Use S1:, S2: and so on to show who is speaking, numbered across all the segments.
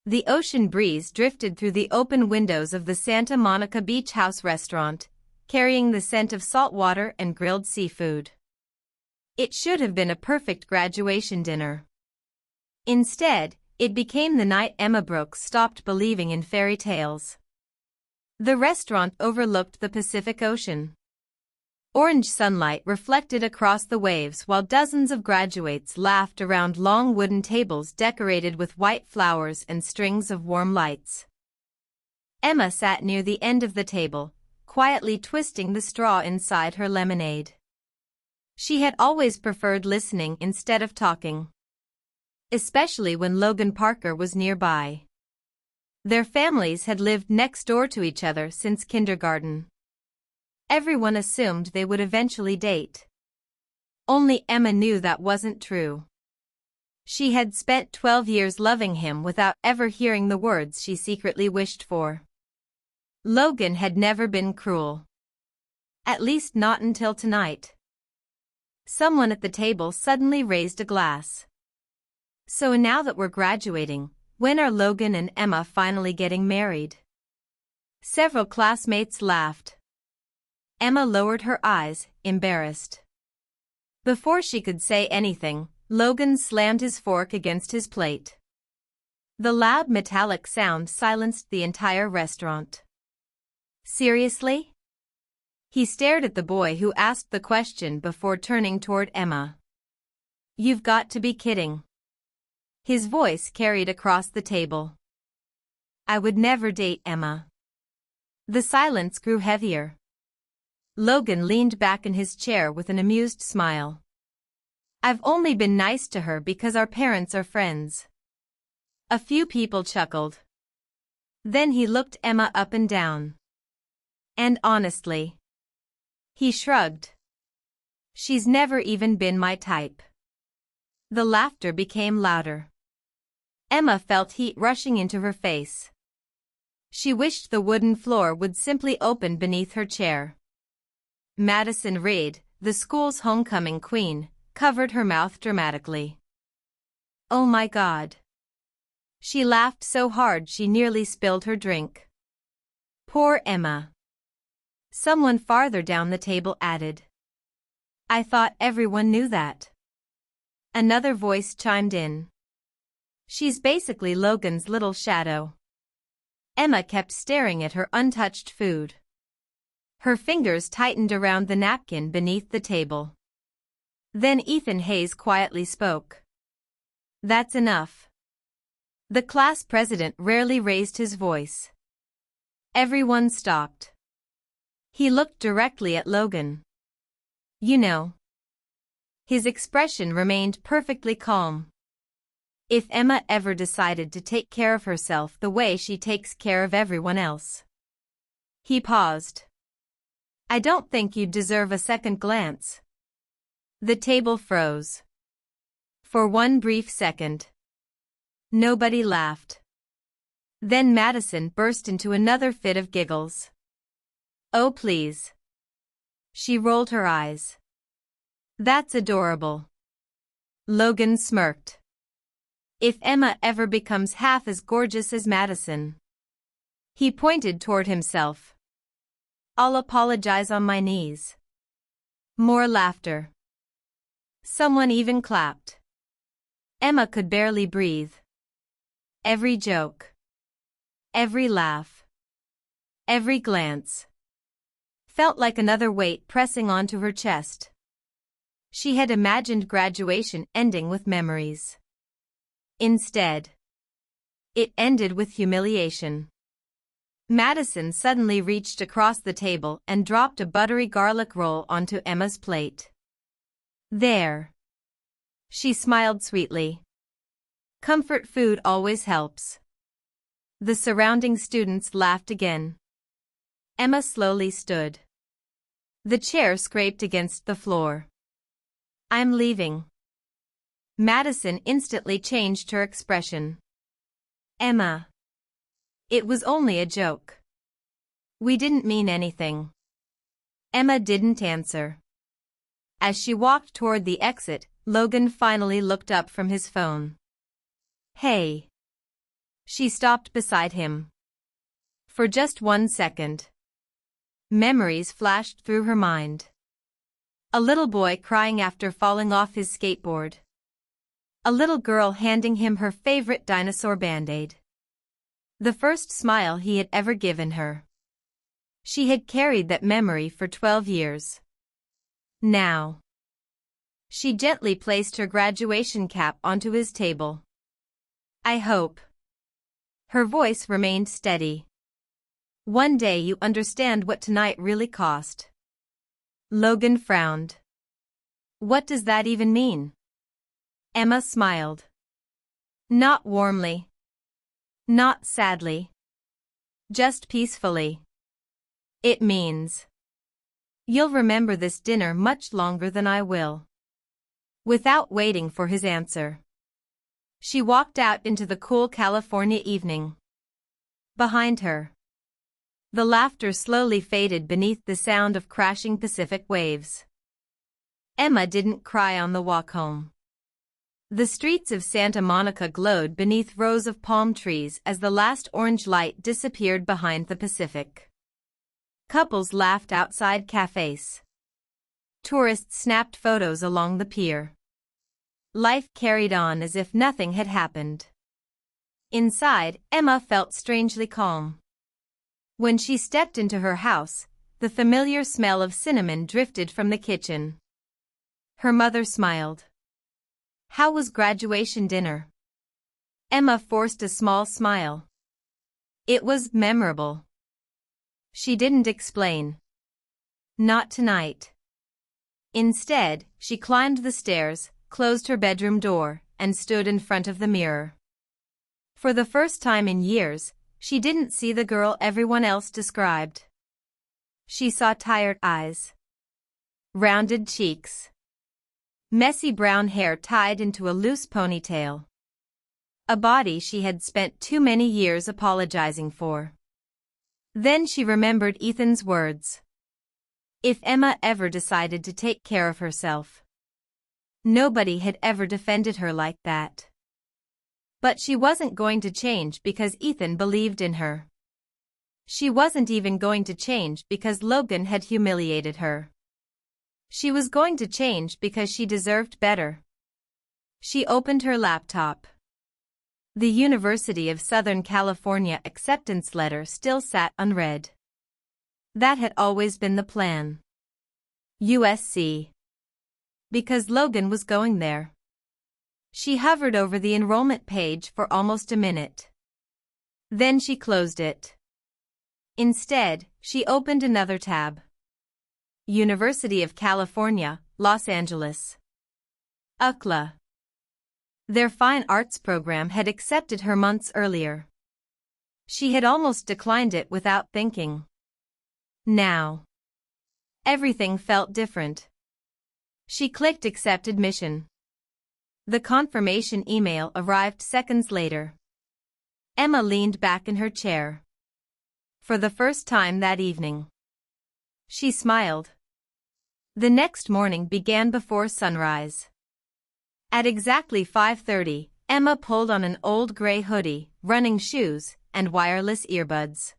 S1: The ocean breeze drifted through the open windows of the Santa Monica Beach House restaurant, carrying the scent of salt water and grilled seafood. It should have been a perfect graduation dinner. Instead, it became the night Emma Brooks stopped believing in fairy tales. The restaurant overlooked the Pacific Ocean. Orange sunlight reflected across the waves while dozens of graduates laughed around long wooden tables decorated with white flowers and strings of warm lights. Emma sat near the end of the table, quietly twisting the straw inside her lemonade. She had always preferred listening instead of talking, especially when Logan Parker was nearby. Their families had lived next door to each other since kindergarten. Everyone assumed they would eventually date. Only Emma knew that wasn't true. She had spent 12 years loving him without ever hearing the words she secretly wished for. Logan had never been cruel. At least not until tonight. Someone at the table suddenly raised a glass. So now that we're graduating, when are Logan and Emma finally getting married? Several classmates laughed. Emma lowered her eyes, embarrassed. Before she could say anything, Logan slammed his fork against his plate. The loud metallic sound silenced the entire restaurant. Seriously? He stared at the boy who asked the question before turning toward Emma. You've got to be kidding. His voice carried across the table. I would never date Emma. The silence grew heavier. Logan leaned back in his chair with an amused smile. I've only been nice to her because our parents are friends. A few people chuckled. Then he looked Emma up and down. And honestly, he shrugged. She's never even been my type. The laughter became louder. Emma felt heat rushing into her face. She wished the wooden floor would simply open beneath her chair. Madison Reed, the school's homecoming queen, covered her mouth dramatically. Oh my God. She laughed so hard she nearly spilled her drink. Poor Emma. Someone farther down the table added. I thought everyone knew that. Another voice chimed in. She's basically Logan's little shadow. Emma kept staring at her untouched food. Her fingers tightened around the napkin beneath the table. Then Ethan Hayes quietly spoke. That's enough. The class president rarely raised his voice. Everyone stopped. He looked directly at Logan. You know. His expression remained perfectly calm. If Emma ever decided to take care of herself the way she takes care of everyone else. He paused. I don't think you'd deserve a second glance. The table froze. For one brief second. Nobody laughed. Then Madison burst into another fit of giggles. Oh please. She rolled her eyes. That's adorable. Logan smirked. If Emma ever becomes half as gorgeous as Madison. He pointed toward himself. I'll apologize on my knees. More laughter. Someone even clapped. Emma could barely breathe. Every joke. Every laugh. Every glance. Felt like another weight pressing onto her chest. She had imagined graduation ending with memories. Instead, it ended with humiliation. Madison suddenly reached across the table and dropped a buttery garlic roll onto Emma's plate. There. She smiled sweetly. Comfort food always helps. The surrounding students laughed again. Emma slowly stood. The chair scraped against the floor. I'm leaving. Madison instantly changed her expression. Emma. It was only a joke. We didn't mean anything. Emma didn't answer. As she walked toward the exit, Logan finally looked up from his phone. Hey. She stopped beside him. For just 1 second. Memories flashed through her mind. A little boy crying after falling off his skateboard. A little girl handing him her favorite dinosaur band-aid. The first smile he had ever given her. She had carried that memory for 12 years. Now. She gently placed her graduation cap onto his table. I hope. Her voice remained steady. One day you understand what tonight really cost. Logan frowned. What does that even mean? Emma smiled. Not warmly. Not sadly. Just peacefully. It means you'll remember this dinner much longer than I will. Without waiting for his answer, she walked out into the cool California evening. Behind her, the laughter slowly faded beneath the sound of crashing Pacific waves. Emma didn't cry on the walk home. The streets of Santa Monica glowed beneath rows of palm trees as the last orange light disappeared behind the Pacific. Couples laughed outside cafes. Tourists snapped photos along the pier. Life carried on as if nothing had happened. Inside, Emma felt strangely calm. When she stepped into her house, the familiar smell of cinnamon drifted from the kitchen. Her mother smiled. How was graduation dinner? Emma forced a small smile. It was memorable. She didn't explain. Not tonight. Instead, she climbed the stairs, closed her bedroom door, and stood in front of the mirror. For the first time in years, she didn't see the girl everyone else described. She saw tired eyes. Rounded cheeks. Messy brown hair tied into a loose ponytail. A body she had spent too many years apologizing for. Then she remembered Ethan's words. If Emma ever decided to take care of herself. Nobody had ever defended her like that. But she wasn't going to change because Ethan believed in her. She wasn't even going to change because Logan had humiliated her. She was going to change because she deserved better. She opened her laptop. The University of Southern California acceptance letter still sat unread. That had always been the plan. USC. Because Logan was going there. She hovered over the enrollment page for almost a minute. Then she closed it. Instead, she opened another tab. University of California, Los Angeles. UCLA. Their fine arts program had accepted her months earlier. She had almost declined it without thinking. Now. Everything felt different. She clicked Accept Admission. The confirmation email arrived seconds later. Emma leaned back in her chair. For the first time that evening. She smiled. The next morning began before sunrise. At exactly 5:30, Emma pulled on an old gray hoodie, running shoes, and wireless earbuds.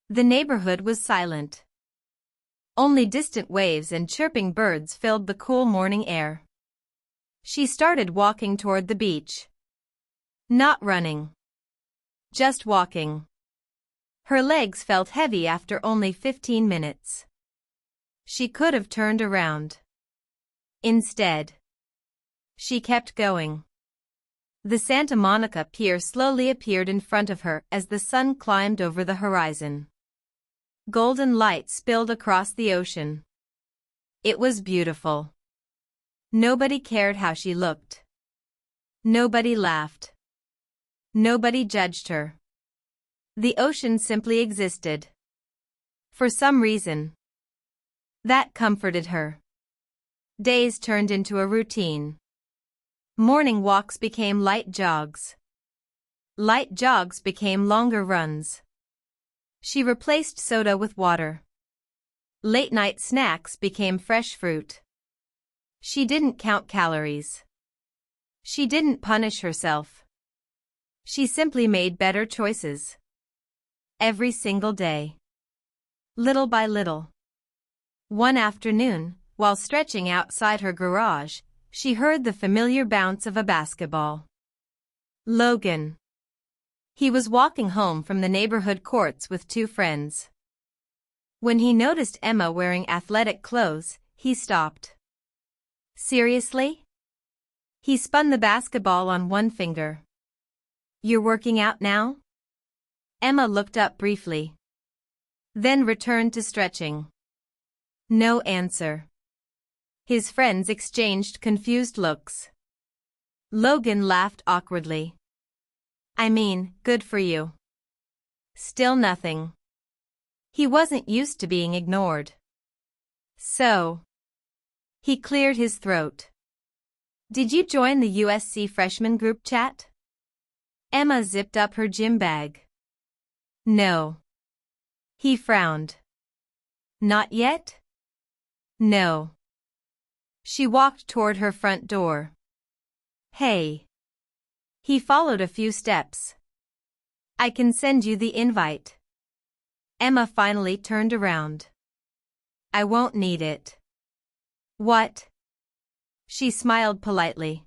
S1: The neighborhood was silent. Only distant waves and chirping birds filled the cool morning air. She started walking toward the beach. Not running. Just walking. Her legs felt heavy after only 15 minutes. She could have turned around. Instead, she kept going. The Santa Monica Pier slowly appeared in front of her as the sun climbed over the horizon. Golden light spilled across the ocean. It was beautiful. Nobody cared how she looked. Nobody laughed. Nobody judged her. The ocean simply existed. For some reason. That comforted her. Days turned into a routine. Morning walks became light jogs. Light jogs became longer runs. She replaced soda with water. Late-night snacks became fresh fruit. She didn't count calories. She didn't punish herself. She simply made better choices. Every single day. Little by little. One afternoon, while stretching outside her garage, she heard the familiar bounce of a basketball. Logan. He was walking home from the neighborhood courts with two friends. When he noticed Emma wearing athletic clothes, he stopped. Seriously? He spun the basketball on one finger. You're working out now? Emma looked up briefly. Then returned to stretching. No answer. His friends exchanged confused looks. Logan laughed awkwardly. I mean, good for you. Still nothing. He wasn't used to being ignored. So. He cleared his throat. Did you join the USC freshman group chat? Emma zipped up her gym bag. No. He frowned. Not yet? No. She walked toward her front door. Hey. He followed a few steps. I can send you the invite. Emma finally turned around. I won't need it. What? She smiled politely.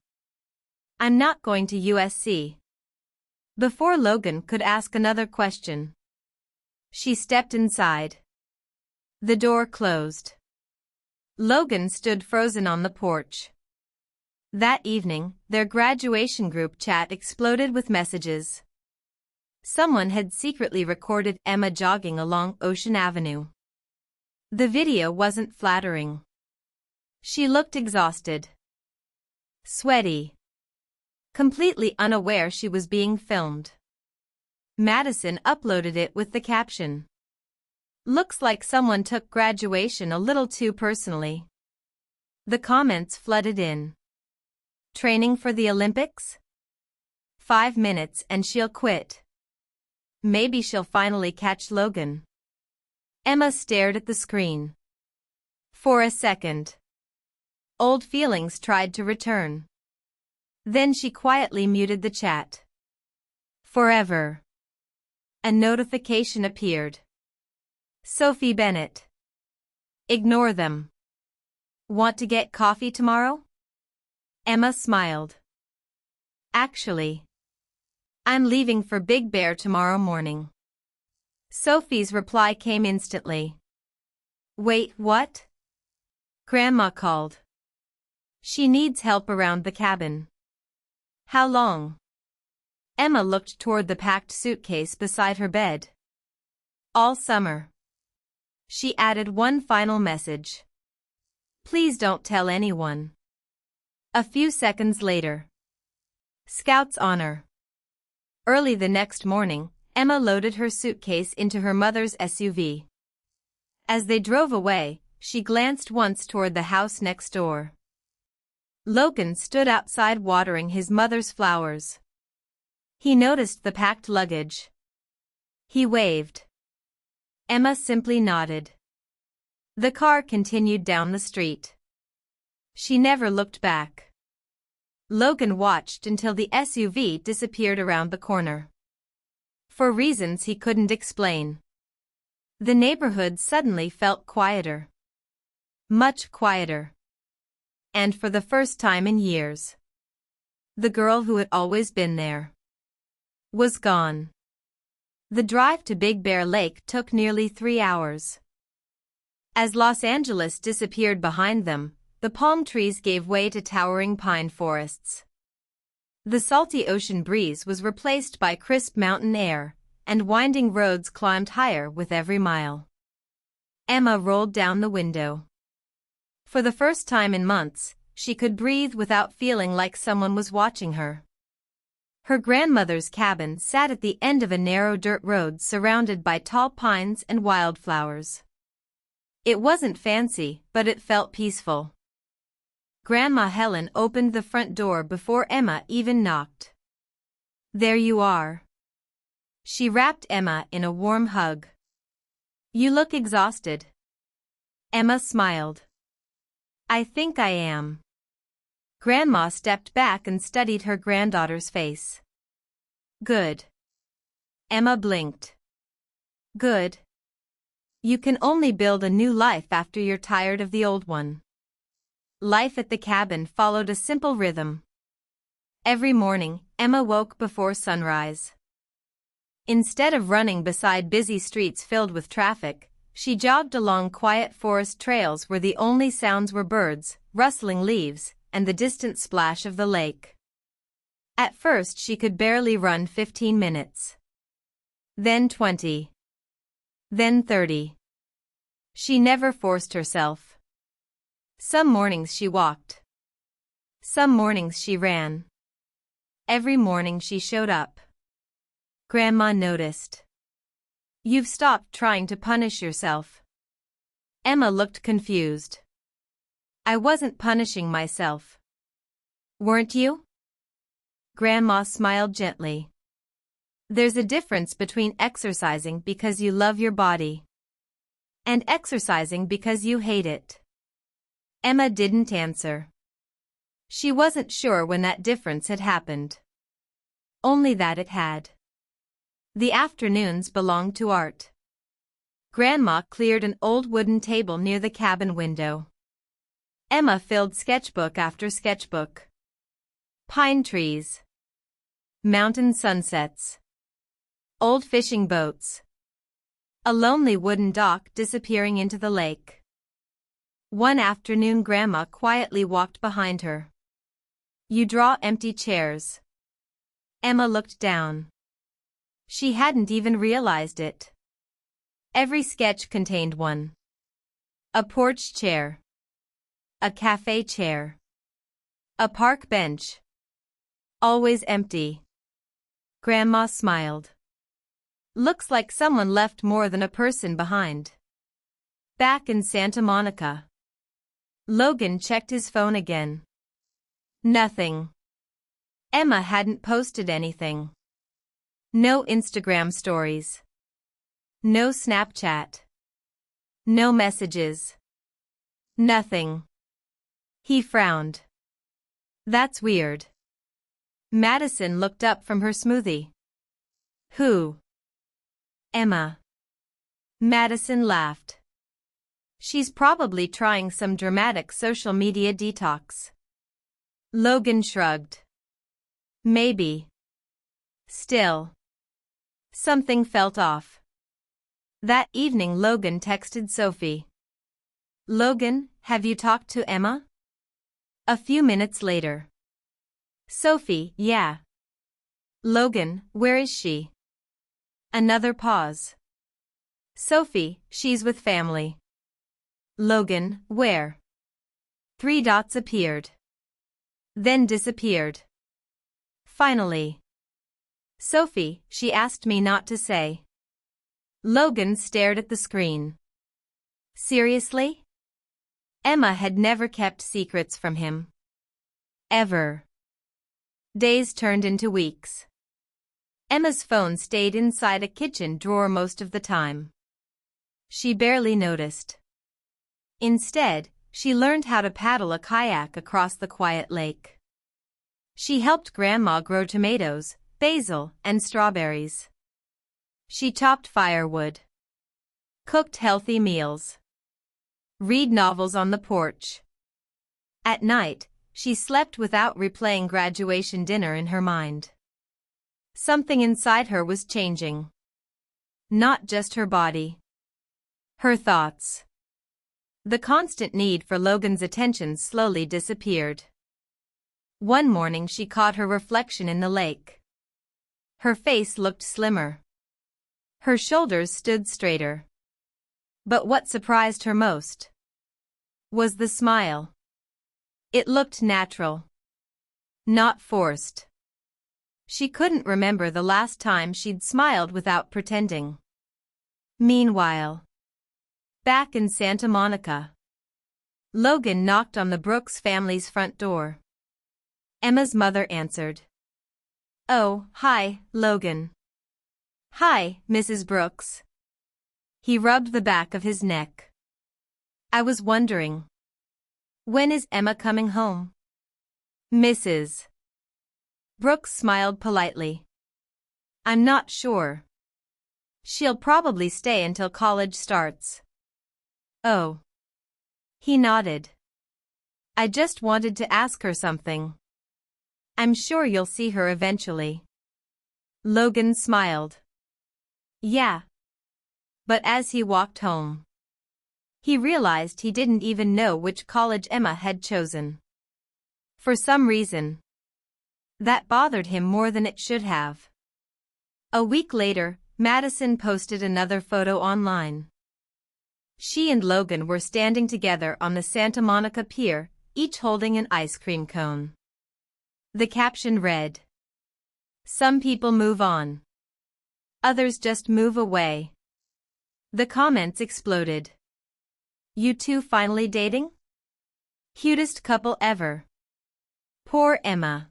S1: I'm not going to USC. Before Logan could ask another question, she stepped inside. The door closed. Logan stood frozen on the porch. That evening, their graduation group chat exploded with messages. Someone had secretly recorded Emma jogging along Ocean Avenue. The video wasn't flattering. She looked exhausted. Sweaty. Completely unaware she was being filmed. Madison uploaded it with the caption. Looks like someone took graduation a little too personally. The comments flooded in. Training for the Olympics? 5 minutes and she'll quit. Maybe she'll finally catch Logan. Emma stared at the screen. For a second. Old feelings tried to return. Then she quietly muted the chat. Forever. A notification appeared. Sophie Bennett. Ignore them. Want to get coffee tomorrow? Emma smiled. Actually, I'm leaving for Big Bear tomorrow morning. Sophie's reply came instantly. Wait, what? Grandma called. She needs help around the cabin. How long? Emma looked toward the packed suitcase beside her bed. All summer. She added one final message. Please don't tell anyone. A few seconds later. Scout's honor. Early the next morning, Emma loaded her suitcase into her mother's SUV. As they drove away, she glanced once toward the house next door. Logan stood outside watering his mother's flowers. He noticed the packed luggage. He waved. Emma simply nodded. The car continued down the street. She never looked back. Logan watched until the SUV disappeared around the corner. For reasons he couldn't explain. The neighborhood suddenly felt quieter. Much quieter. And for the first time in years, the girl who had always been there was gone. The drive to Big Bear Lake took nearly 3 hours. As Los Angeles disappeared behind them, the palm trees gave way to towering pine forests. The salty ocean breeze was replaced by crisp mountain air, and winding roads climbed higher with every mile. Emma rolled down the window. For the first time in months, she could breathe without feeling like someone was watching her. Her grandmother's cabin sat at the end of a narrow dirt road surrounded by tall pines and wildflowers. It wasn't fancy, but it felt peaceful. Grandma Helen opened the front door before Emma even knocked. There you are. She wrapped Emma in a warm hug. You look exhausted. Emma smiled. I think I am. Grandma stepped back and studied her granddaughter's face. Good. Emma blinked. Good. You can only build a new life after you're tired of the old one. Life at the cabin followed a simple rhythm. Every morning, Emma woke before sunrise. Instead of running beside busy streets filled with traffic, she jogged along quiet forest trails where the only sounds were birds, rustling leaves, and the distant splash of the lake. At first she could barely run 15 minutes. Then 20. Then 30. She never forced herself. Some mornings she walked. Some mornings she ran. Every morning she showed up. Grandma noticed. You've stopped trying to punish yourself. Emma looked confused. I wasn't punishing myself. Weren't you? Grandma smiled gently. There's a difference between exercising because you love your body and exercising because you hate it. Emma didn't answer. She wasn't sure when that difference had happened. Only that it had. The afternoons belonged to Art. Grandma cleared an old wooden table near the cabin window. Emma filled sketchbook after sketchbook. Pine trees. Mountain sunsets. Old fishing boats. A lonely wooden dock disappearing into the lake. One afternoon Grandma quietly walked behind her. You draw empty chairs. Emma looked down. She hadn't even realized it. Every sketch contained one. A porch chair. A cafe chair. A park bench. Always empty. Grandma smiled. Looks like someone left more than a person behind. Back in Santa Monica. Logan checked his phone again. Nothing. Emma hadn't posted anything. No Instagram stories. No Snapchat. No messages. Nothing. He frowned. That's weird. Madison looked up from her smoothie. Who? Emma. Madison laughed. She's probably trying some dramatic social media detox. Logan shrugged. Maybe. Still. Something felt off. That evening Logan texted Sophie. Logan, have you talked to Emma? A few minutes later. Sophie, yeah. Logan, where is she? Another pause. Sophie, she's with family. Logan, where? 3 dots appeared. Then disappeared. Finally. Sophie, she asked me not to say. Logan stared at the screen. Seriously? Emma had never kept secrets from him. Ever. Days turned into weeks. Emma's phone stayed inside a kitchen drawer most of the time. She barely noticed. Instead, she learned how to paddle a kayak across the quiet lake. She helped Grandma grow tomatoes, basil, and strawberries. She chopped firewood. Cooked healthy meals. Read novels on the porch. At night, she slept without replaying graduation dinner in her mind. Something inside her was changing. Not just her body. Her thoughts. The constant need for Logan's attention slowly disappeared. One morning she caught her reflection in the lake. Her face looked slimmer. Her shoulders stood straighter. But what surprised her most was the smile. It looked natural. Not forced. She couldn't remember the last time she'd smiled without pretending. Meanwhile, back in Santa Monica, Logan knocked on the Brooks family's front door. Emma's mother answered. Oh, hi, Logan. Hi, Mrs. Brooks. He rubbed the back of his neck. I was wondering. When is Emma coming home? Mrs. Brooks smiled politely. I'm not sure. She'll probably stay until college starts. Oh. He nodded. I just wanted to ask her something. I'm sure you'll see her eventually. Logan smiled. Yeah. But as he walked home, he realized he didn't even know which college Emma had chosen. For some reason, that bothered him more than it should have. A week later, Madison posted another photo online. She and Logan were standing together on the Santa Monica Pier, each holding an ice cream cone. The caption read, "Some people move on. Others just move away." The comments exploded. You two finally dating? Cutest couple ever. Poor Emma.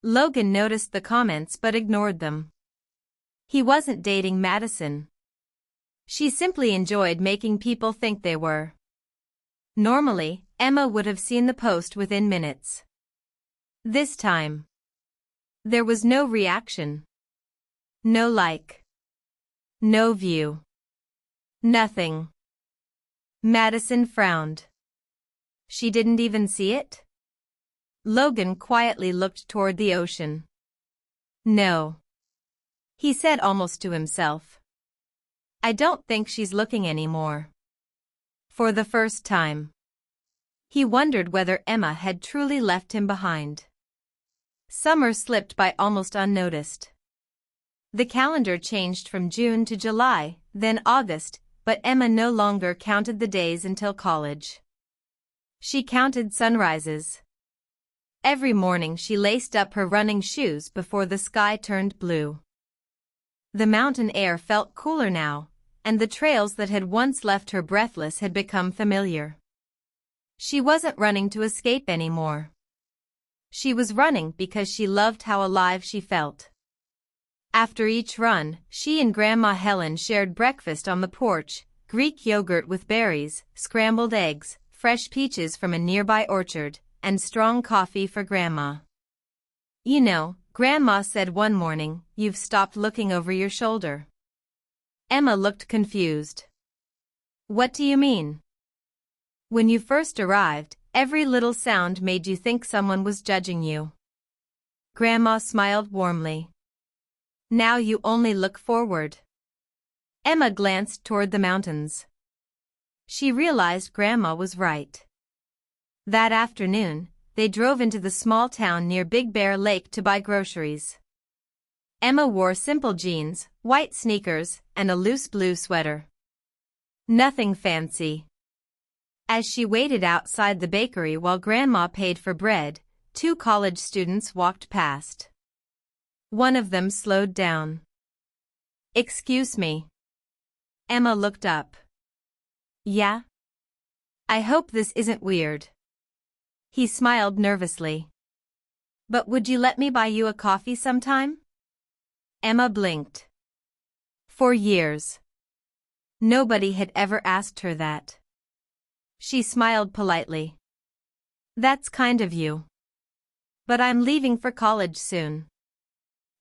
S1: Logan noticed the comments but ignored them. He wasn't dating Madison. She simply enjoyed making people think they were. Normally, Emma would have seen the post within minutes. This time, there was no reaction. No like. No view. Nothing. Madison frowned. She didn't even see it? Logan quietly looked toward the ocean. No. He said almost to himself. I don't think she's looking anymore. For the first time, he wondered whether Emma had truly left him behind. Summer slipped by almost unnoticed. The calendar changed from June to July, then August, but Emma no longer counted the days until college. She counted sunrises. Every morning she laced up her running shoes before the sky turned blue. The mountain air felt cooler now, and the trails that had once left her breathless had become familiar. She wasn't running to escape anymore. She was running because she loved how alive she felt. After each run, she and Grandma Helen shared breakfast on the porch, Greek yogurt with berries, scrambled eggs, fresh peaches from a nearby orchard, and strong coffee for Grandma. You know, Grandma said one morning, you've stopped looking over your shoulder. Emma looked confused. What do you mean? When you first arrived, every little sound made you think someone was judging you. Grandma smiled warmly. Now you only look forward. Emma glanced toward the mountains. She realized Grandma was right. That afternoon, they drove into the small town near Big Bear Lake to buy groceries. Emma wore simple jeans, white sneakers, and a loose blue sweater. Nothing fancy. As she waited outside the bakery while Grandma paid for bread, two college students walked past. One of them slowed down. Excuse me. Emma looked up. Yeah? I hope this isn't weird. He smiled nervously. But would you let me buy you a coffee sometime? Emma blinked. For years, nobody had ever asked her that. She smiled politely. That's kind of you. But I'm leaving for college soon.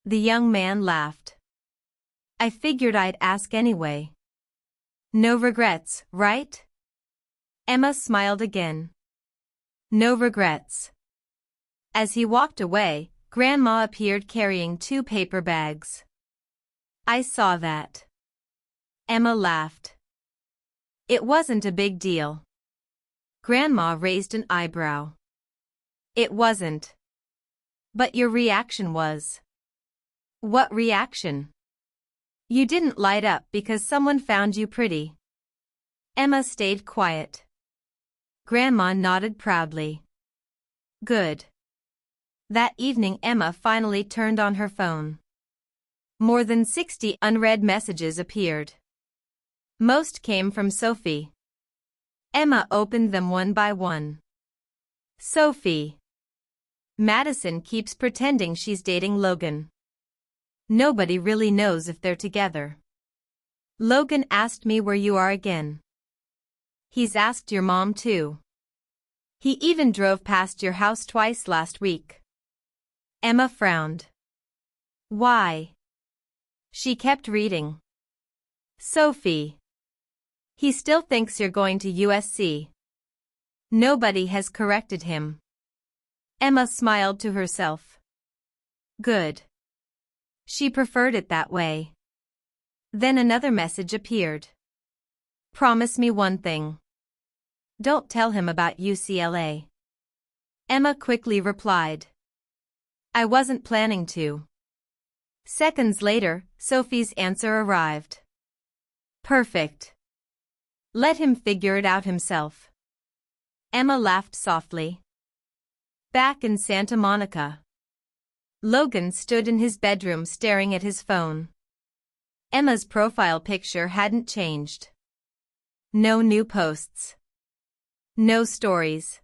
S1: The young man laughed. I figured I'd ask anyway. No regrets, right? Emma smiled again. No regrets. As he walked away, Grandma appeared carrying two paper bags. I saw that. Emma laughed. It wasn't a big deal. Grandma raised an eyebrow. It wasn't. But your reaction was. What reaction? You didn't light up because someone found you pretty. Emma stayed quiet. Grandma nodded proudly. Good. That evening Emma finally turned on her phone. More than 60 unread messages appeared. Most came from Sophie. Emma opened them one by one. Sophie. Madison keeps pretending she's dating Logan. Nobody really knows if they're together. Logan asked me where you are again. He's asked your mom too. He even drove past your house twice last week. Emma frowned. Why? She kept reading. Sophie. He still thinks you're going to USC. Nobody has corrected him. Emma smiled to herself. Good. She preferred it that way. Then another message appeared. Promise me one thing. Don't tell him about UCLA. Emma quickly replied. I wasn't planning to. Seconds later, Sophie's answer arrived. Perfect. Let him figure it out himself. Emma laughed softly. Back in Santa Monica, Logan stood in his bedroom staring at his phone. Emma's profile picture hadn't changed. No new posts. No stories.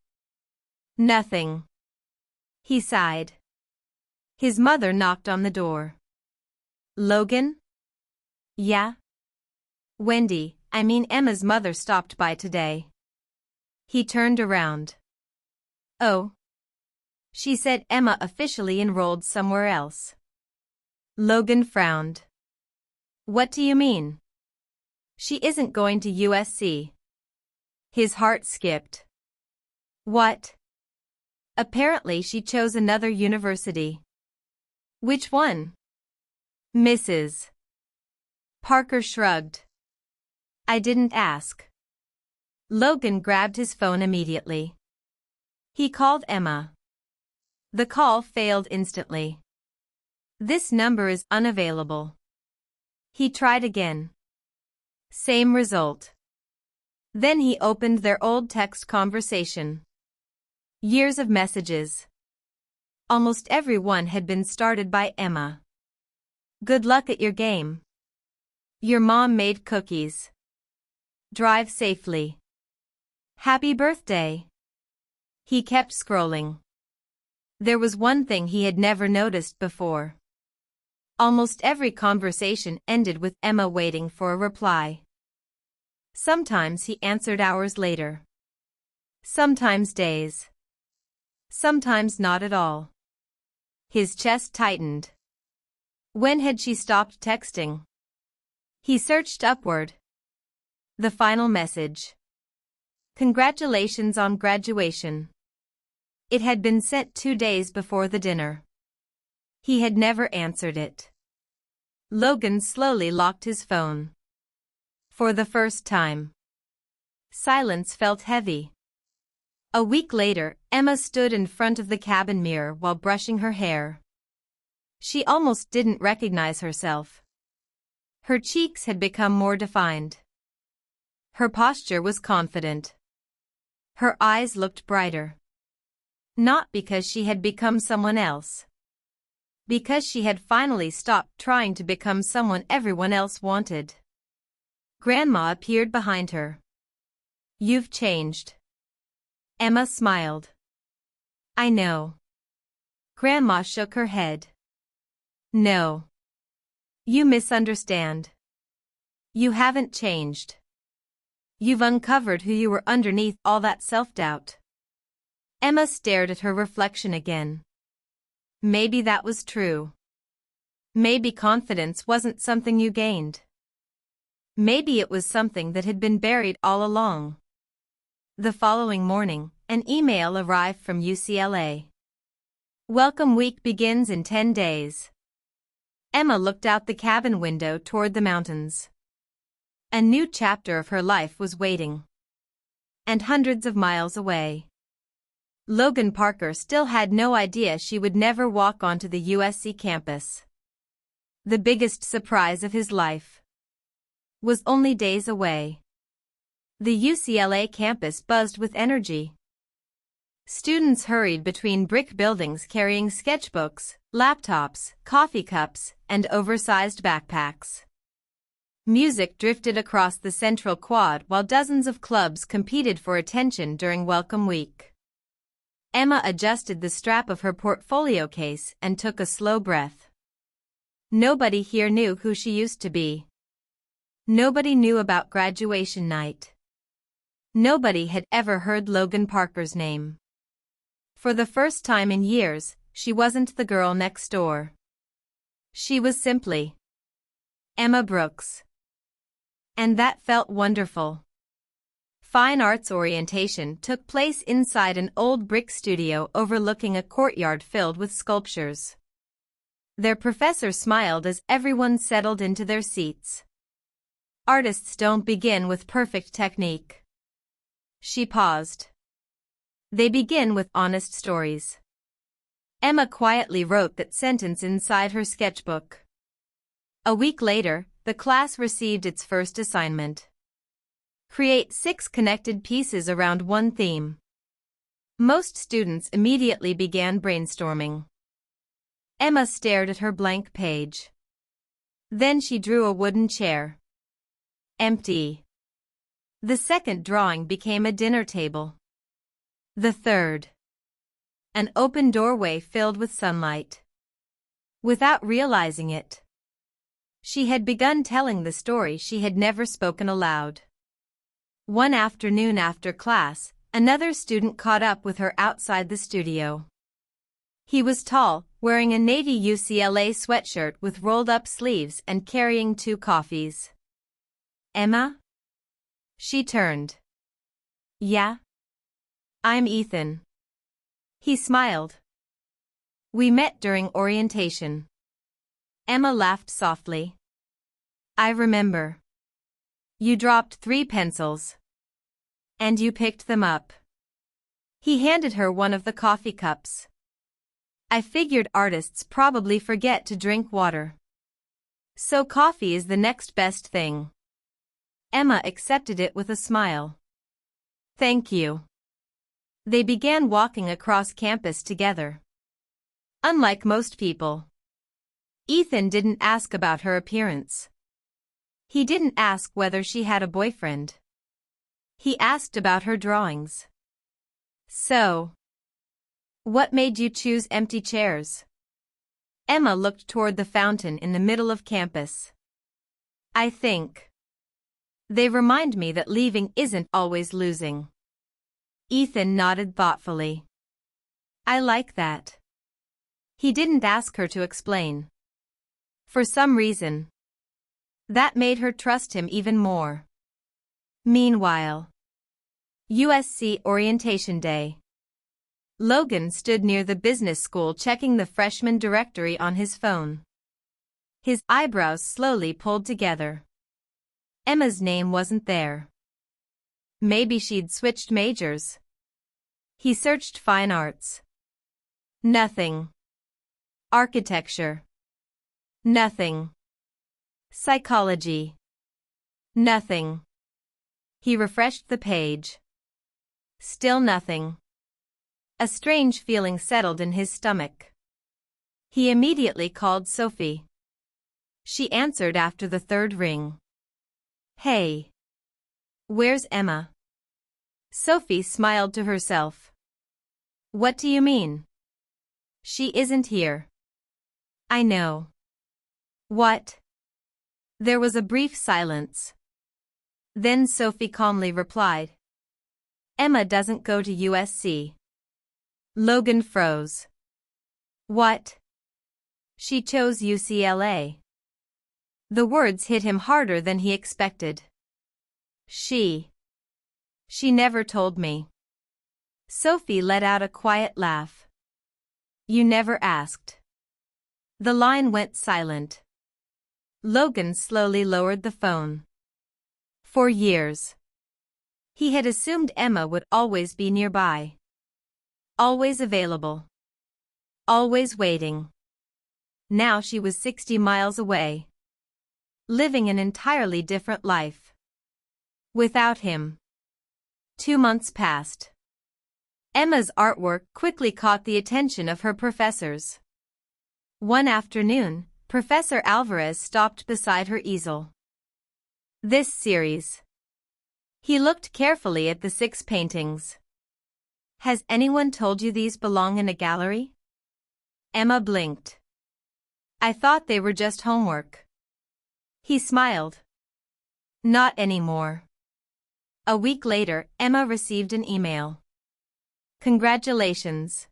S1: Nothing. He sighed. His mother knocked on the door. Logan? Yeah? Wendy, I mean Emma's mother stopped by today. He turned around. Oh. She said Emma officially enrolled somewhere else. Logan frowned. What do you mean? She isn't going to USC. His heart skipped. What? Apparently she chose another university. Which one? Mrs. Parker shrugged. I didn't ask. Logan grabbed his phone immediately. He called Emma. The call failed instantly. This number is unavailable. He tried again. Same result. Then he opened their old text conversation. Years of messages. Almost every one had been started by Emma. Good luck at your game. Your mom made cookies. Drive safely. Happy birthday. He kept scrolling. There was one thing he had never noticed before. Almost every conversation ended with Emma waiting for a reply. Sometimes he answered hours later. Sometimes days. Sometimes not at all. His chest tightened. When had she stopped texting? He searched upward. The final message. Congratulations on graduation. It had been sent 2 days before the dinner. He had never answered it. Logan slowly locked his phone. For the first time. Silence felt heavy. A week later, Emma stood in front of the cabin mirror while brushing her hair. She almost didn't recognize herself. Her cheeks had become more defined. Her posture was confident. Her eyes looked brighter. Not because she had become someone else. Because she had finally stopped trying to become someone everyone else wanted. Grandma appeared behind her. You've changed. Emma smiled. I know. Grandma shook her head. No. You misunderstand. You haven't changed. You've uncovered who you were underneath all that self-doubt. Emma stared at her reflection again. Maybe that was true. Maybe confidence wasn't something you gained. Maybe it was something that had been buried all along. The following morning, an email arrived from UCLA. Welcome week begins in 10 days. Emma looked out the cabin window toward the mountains. A new chapter of her life was waiting. And hundreds of miles away. Logan Parker still had no idea she would never walk onto the USC campus. The biggest surprise of his life was only days away. The UCLA campus buzzed with energy. Students hurried between brick buildings carrying sketchbooks, laptops, coffee cups, and oversized backpacks. Music drifted across the central quad while dozens of clubs competed for attention during Welcome Week. Emma adjusted the strap of her portfolio case and took a slow breath. Nobody here knew who she used to be. Nobody knew about graduation night. Nobody had ever heard Logan Parker's name. For the first time in years, she wasn't the girl next door. She was simply Emma Brooks. And that felt wonderful. Fine arts orientation took place inside an old brick studio overlooking a courtyard filled with sculptures. Their professor smiled as everyone settled into their seats. Artists don't begin with perfect technique. She paused. They begin with honest stories. Emma quietly wrote that sentence inside her sketchbook. A week later, the class received its first assignment. Create 6 connected pieces around one theme. Most students immediately began brainstorming. Emma stared at her blank page. Then she drew a wooden chair. Empty. The second drawing became a dinner table. The third. An open doorway filled with sunlight. Without realizing it, she had begun telling the story she had never spoken aloud. One afternoon after class, another student caught up with her outside the studio. He was tall, wearing a navy UCLA sweatshirt with rolled-up sleeves and carrying 2 coffees. Emma? She turned. Yeah? I'm Ethan. He smiled. We met during orientation. Emma laughed softly. I remember. You dropped 3 pencils. And you picked them up. He handed her one of the coffee cups. I figured artists probably forget to drink water. So coffee is the next best thing. Emma accepted it with a smile. Thank you. They began walking across campus together. Unlike most people, Ethan didn't ask about her appearance. He didn't ask whether she had a boyfriend. He asked about her drawings. So, what made you choose empty chairs? Emma looked toward the fountain in the middle of campus. I think they remind me that leaving isn't always losing. Ethan nodded thoughtfully. I like that. He didn't ask her to explain. For some reason, that made her trust him even more. Meanwhile, USC Orientation Day. Logan stood near the business school checking the freshman directory on his phone. His eyebrows slowly pulled together. Emma's name wasn't there. Maybe she'd switched majors. He searched fine arts. Nothing. Architecture. Nothing. Psychology. Nothing. He refreshed the page. Still nothing. A strange feeling settled in his stomach. He immediately called Sophie. She answered after the 3rd ring. Hey. Where's Emma? Sophie smiled to herself. What do you mean? She isn't here. I know. What? There was a brief silence. Then Sophie calmly replied. Emma doesn't go to USC. Logan froze. What? She chose UCLA. The words hit him harder than he expected. She never told me. Sophie let out a quiet laugh. You never asked. The line went silent. Logan slowly lowered the phone. For years, he had assumed Emma would always be nearby. Always available. Always waiting. Now she was 60 miles away. Living an entirely different life. Without him. 2 months passed. Emma's artwork quickly caught the attention of her professors. One afternoon, Professor Alvarez stopped beside her easel. This series. He looked carefully at the 6 paintings. Has anyone told you these belong in a gallery? Emma blinked. I thought they were just homework. He smiled. Not anymore. A week later, Emma received an email. Congratulations.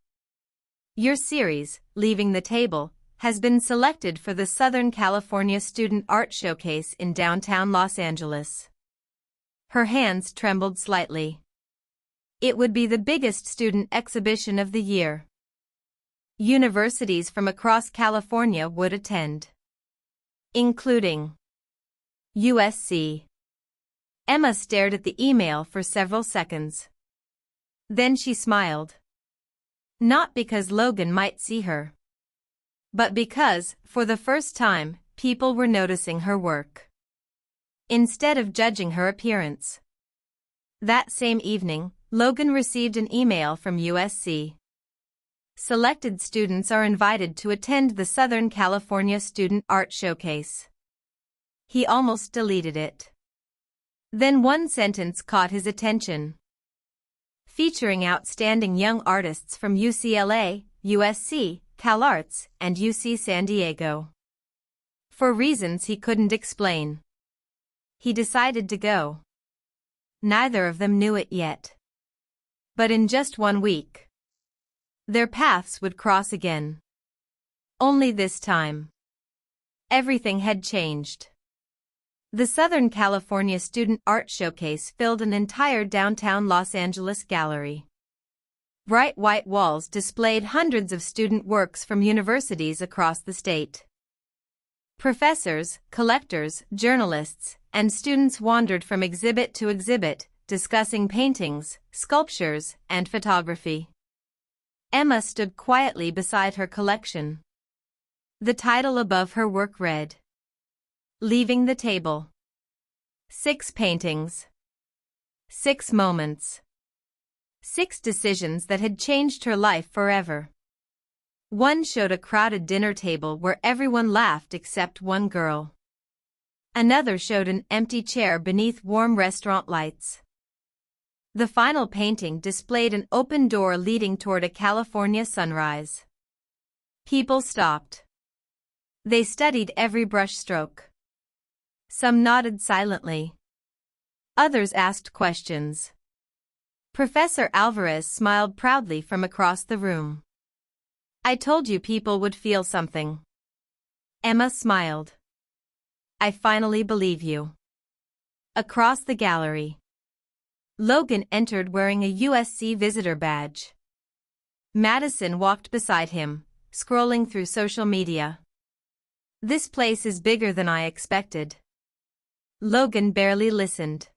S1: Your series, Leaving the Table, has been selected for the Southern California Student Art Showcase in downtown Los Angeles. Her hands trembled slightly. It would be the biggest student exhibition of the year. Universities from across California would attend, including USC. Emma stared at the email for several seconds. Then she smiled. Not because Logan might see her, but because, for the first time, people were noticing her work, instead of judging her appearance. That same evening, Logan received an email from USC. Selected students are invited to attend the Southern California Student Art Showcase. He almost deleted it. Then one sentence caught his attention. Featuring outstanding young artists from UCLA, USC, CalArts, and UC San Diego. For reasons he couldn't explain, he decided to go. Neither of them knew it yet. But in just 1 week, their paths would cross again. Only this time, everything had changed. The Southern California Student Art Showcase filled an entire downtown Los Angeles gallery. Bright white walls displayed hundreds of student works from universities across the state. Professors, collectors, journalists, and students wandered from exhibit to exhibit, discussing paintings, sculptures, and photography. Emma stood quietly beside her collection. The title above her work read, "Leaving the Table. 6 paintings. 6 moments. 6 decisions that had changed her life forever." One showed a crowded dinner table where everyone laughed except one girl. Another showed an empty chair beneath warm restaurant lights. The final painting displayed an open door leading toward a California sunrise. People stopped. They studied every brushstroke. Some nodded silently. Others asked questions. Professor Alvarez smiled proudly from across the room. "I told you people would feel something." Emma smiled. "I finally believe you." Across the gallery, Logan entered wearing a USC visitor badge. Madison walked beside him, scrolling through social media. "This place is bigger than I expected." Logan barely listened.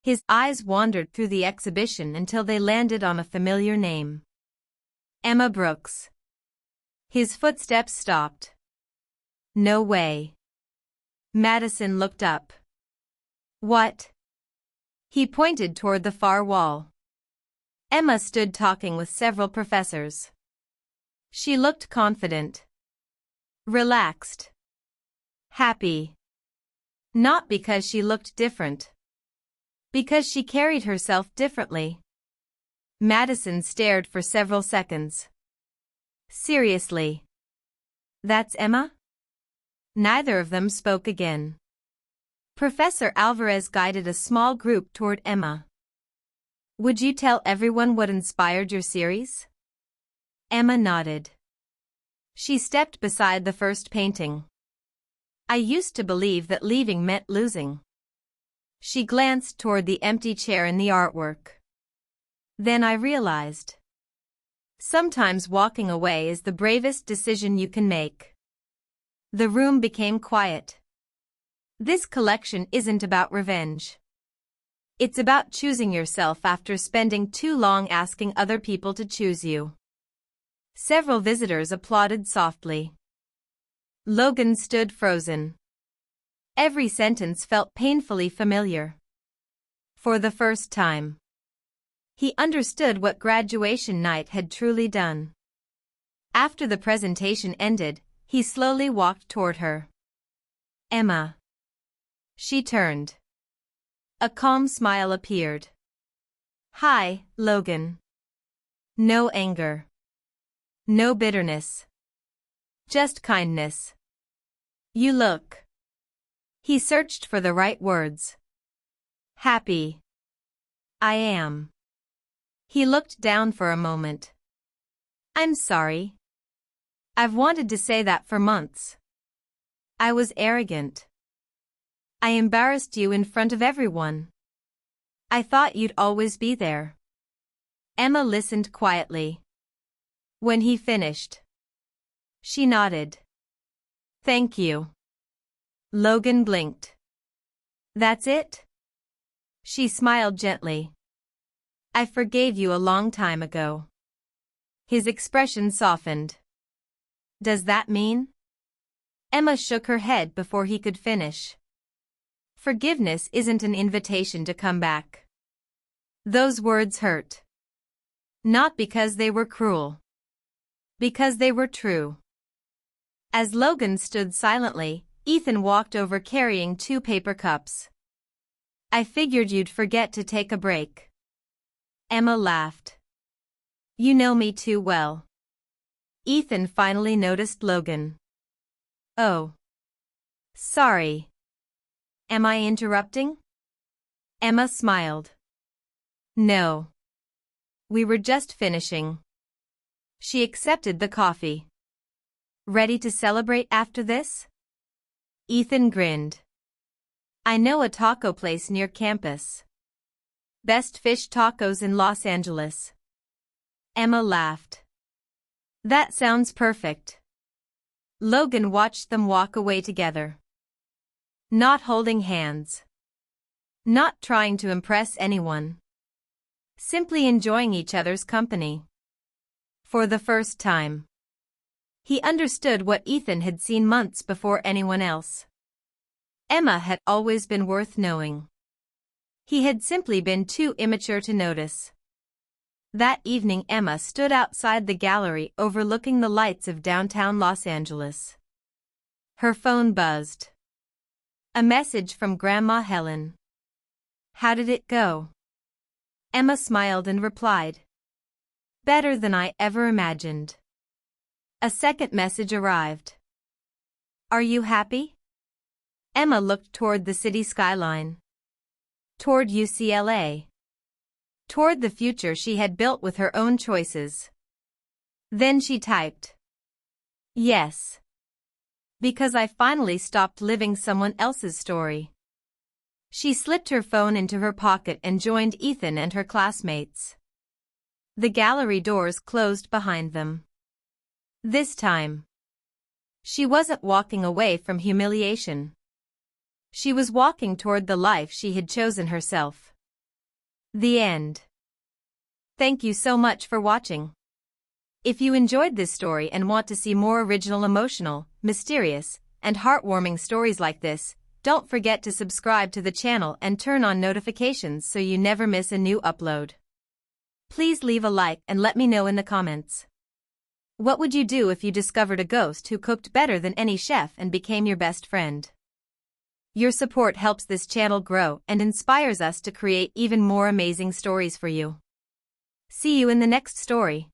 S1: His eyes wandered through the exhibition until they landed on a familiar name. Emma Brooks. His footsteps stopped. "No way." Madison looked up. "What?" He pointed toward the far wall. Emma stood talking with several professors. She looked confident, relaxed, happy. Not because she looked different, because she carried herself differently. Madison stared for several seconds. "Seriously? That's Emma?" Neither of them spoke again. Professor Alvarez guided a small group toward Emma. "Would you tell everyone what inspired your series?" Emma nodded. She stepped beside the first painting. "I used to believe that leaving meant losing." She glanced toward the empty chair in the artwork. "Then I realized. Sometimes walking away is the bravest decision you can make." The room became quiet. This collection isn't about revenge. It's about choosing yourself after spending too long asking other people to choose you. Several visitors applauded softly. Logan stood frozen. Every sentence felt painfully familiar. For the first time, he understood what graduation night had truly done. After the presentation ended, he slowly walked toward her. "Emma." She turned. A calm smile appeared. "Hi, Logan." No anger. No bitterness. Just kindness. "You look." He searched for the right words. "Happy." "I am." He looked down for a moment. "I'm sorry. I've wanted to say that for months. I was arrogant. I embarrassed you in front of everyone. I thought you'd always be there. Emma listened quietly. When he finished, she nodded. Thank you. Logan blinked. That's it? She smiled gently. I forgave you a long time ago. His expression softened. Does that mean? Emma shook her head before he could finish. Forgiveness isn't an invitation to come back. Those words hurt. Not because they were cruel. Because they were true. As Logan stood silently, Ethan walked over carrying 2 paper cups. I figured you'd forget to take a break. Emma laughed. You know me too well. Ethan finally noticed Logan. Oh. Sorry. Am I interrupting? Emma smiled. No. We were just finishing. She accepted the coffee. Ready to celebrate after this? Ethan grinned. I know a taco place near campus. Best fish tacos in Los Angeles. Emma laughed. That sounds perfect. Logan watched them walk away together. Not holding hands. Not trying to impress anyone. Simply enjoying each other's company. For the first time, he understood what Ethan had seen months before anyone else. Emma had always been worth knowing. He had simply been too immature to notice. That evening Emma stood outside the gallery overlooking the lights of downtown Los Angeles. Her phone buzzed. A message from Grandma Helen. How did it go? Emma smiled and replied. Better than I ever imagined. A second message arrived. Are you happy? Emma looked toward the city skyline. Toward UCLA. Toward the future she had built with her own choices. Then she typed. Yes. Because I finally stopped living someone else's story. She slipped her phone into her pocket and joined Ethan and her classmates. The gallery doors closed behind them. This time, she wasn't walking away from humiliation. She was walking toward the life she had chosen herself. The end. Thank you so much for watching. If you enjoyed this story and want to see more original, emotional, mysterious, and heartwarming stories like this, don't forget to subscribe to the channel and turn on notifications so you never miss a new upload. Please leave a like and let me know in the comments. What would you do if you discovered a ghost who cooked better than any chef and became your best friend? Your support helps this channel grow and inspires us to create even more amazing stories for you. See you in the next story.